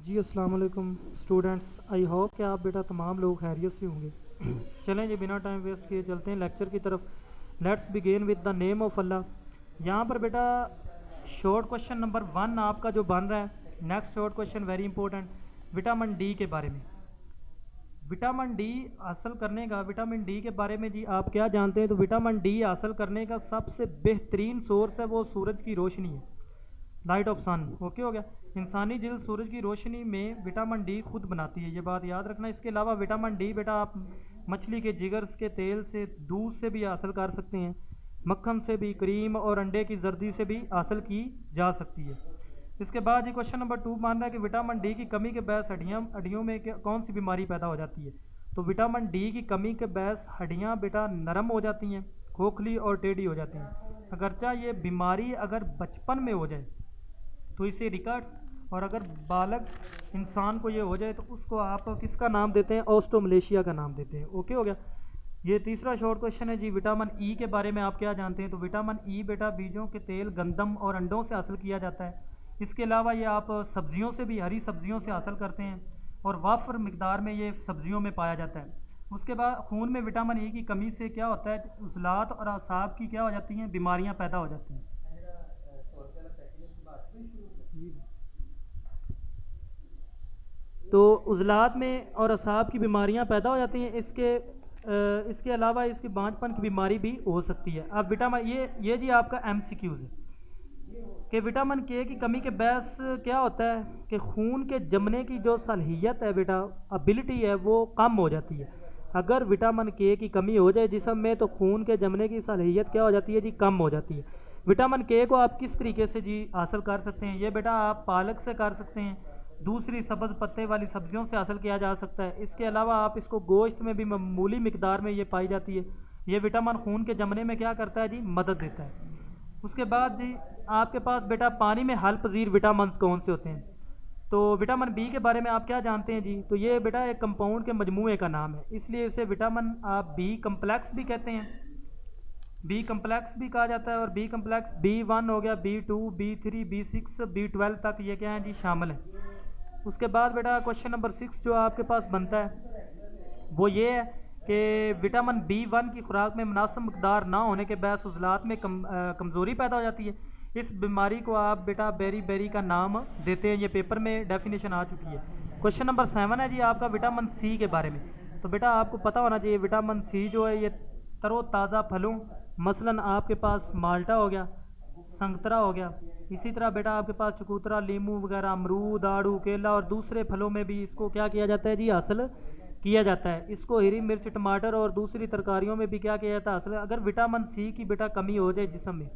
जी अस्सलाम वालेकुम students. I hope कि आप बेटा तमाम लोग खैरियत से होंगे। चलें जी, बिना टाइम वेस्ट किए चलते हैं लेक्चर की तरफ। Let's begin with the name of Allah. यहाँ पर बेटा शॉर्ट क्वेश्चन नंबर 1 आपका जो बन रहा है, next short question very important, vitamin D के बारे में। विटामिन डी हासिल करने का, विटामिन डी के बारे में जी आप क्या जानते हैं? तो विटामिन डी हासिल करने का सबसे बेहतरीन सोर्स है वो सूरज की रोशनी है, लाइट ऑफ सन। ओके हो गया। इंसानी जिल्द सूरज की रोशनी में विटामिन डी खुद बनाती है, ये बात याद रखना। इसके अलावा विटामिन डी बेटा आप मछली के जिगर के तेल से, दूध से भी हासिल कर सकते हैं, मक्खन से भी, क्रीम और अंडे की जर्दी से भी हासिल की जा सकती है। इसके बाद ये क्वेश्चन नंबर 2 मान रहा है कि विटामिन डी की कमी के बायस हड्डियों में कौन सी बीमारी पैदा हो जाती है? तो विटामिन डी की कमी के बायस हड्डियाँ बेटा नरम हो जाती हैं, खोखली और टेढ़ी हो जाती हैं। अगरचा ये बीमारी अगर बचपन में हो जाए तो इसे रिकट्स, और अगर बालग इंसान को ये हो जाए तो उसको आप किसका नाम देते हैं? ऑस्टोमलेशिया का नाम देते हैं। ओके हो गया। ये तीसरा शॉर्ट क्वेश्चन है जी, विटामिन ई के बारे में आप क्या जानते हैं? तो विटामिन ई बेटा बीजों के तेल, गंदम और अंडों से हासिल किया जाता है। इसके अलावा ये आप सब्जियों से भी, हरी सब्जियों से हासिल करते हैं और वाफर मिकदार में ये सब्जियों में पाया जाता है। उसके बाद खून में विटामिन ई की कमी से क्या होता है? उजलात और असाब की क्या हो जाती हैं? बीमारियां पैदा हो जाती हैं। तो उजलात में और असाब की बीमारियां पैदा हो जाती हैं। इसके अलावा इसकी बांझपन की बीमारी भी हो सकती है। अब विटामिन ये जी आपका एमसीक्यूज है कि विटामिन के की कमी के बायस क्या होता है कि खून के जमने की जो सलाहियत है बेटा, एबिलिटी है, वो कम हो जाती है। अगर विटामिन के की कमी हो जाए जिस्म में तो खून के जमने की सलाहियत क्या हो जाती है जी? कम हो जाती है। विटामिन के को आप किस तरीके से जी हासिल कर सकते हैं? ये बेटा आप पालक से कर सकते हैं, दूसरी सब्ज़ पत्ते वाली सब्जियों से हासिल किया जा सकता है। इसके अलावा आप इसको गोश्त में भी मामूली मिकदार में ये पाई जाती है। ये विटामिन खून के जमने में क्या करता है जी? मदद देता है। उसके बाद जी आपके पास बेटा पानी में हल पजीर विटामिन कौन से होते हैं? तो विटामिन बी के बारे में आप क्या जानते हैं जी? तो ये बेटा एक कंपाउंड के मजमूए का नाम है, इसलिए इसे विटामिन आप बी कम्प्लेक्स भी कहते हैं, बी कम्प्लेक्स भी कहा जाता है। और बी कम्प्लेक्स B1 हो गया, B2, B3, B6, B12 तक ये क्या है जी? शामिल है। उसके बाद बेटा क्वेश्चन नंबर 6 जो आपके पास बनता है वो ये है कि विटामिन B1 की खुराक में मुनासिब मकदार ना होने के बायस उजलात में कमज़ोरी पैदा हो जाती है। इस बीमारी को आप बेटा बेरी का नाम देते हैं। ये पेपर में डेफिनेशन आ चुकी है। क्वेश्चन नंबर 7 है जी आपका विटामिन सी के बारे में। तो बेटा आपको पता होना चाहिए विटामिन सी जो है ये तरोताज़ा फलों, मसलन आपके पास माल्टा हो गया, संतरा हो गया, इसी तरह बेटा आपके पास चकोतरा, लीमू वगैरह, अमरूद, आड़ू, केला और दूसरे फलों में भी इसको क्या किया जाता है जी? हासिल किया जाता है। इसको हरी मिर्च, टमाटर और दूसरी तरकारियों में भी क्या किया जाता है? हासिल। अगर विटामिन सी की बेटा कमी हो जाए जिस्म में,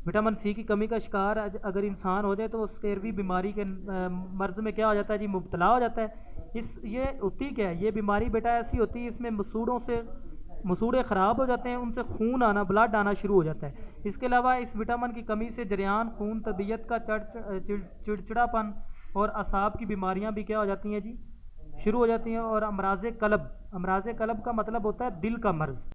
विटामिन सी की कमी का शिकार अगर इंसान हो जाए तो वो स्कैरवी बीमारी के मर्ज में क्या हो जाता है जी? मुब्तला हो जाता है। ये होती क्या है? ये बीमारी बेटा ऐसी होती है, इसमें मसूड़े ख़राब हो जाते हैं, उनसे खून आना, ब्लड आना शुरू हो जाता है। इसके अलावा इस विटामिन की कमी से जरियान खून, तबीयत का चिड़चिड़ापन और असाब की बीमारियां भी क्या हो जाती हैं जी? शुरू हो जाती हैं। और अमराज कलब का मतलब होता है दिल का मर्ज।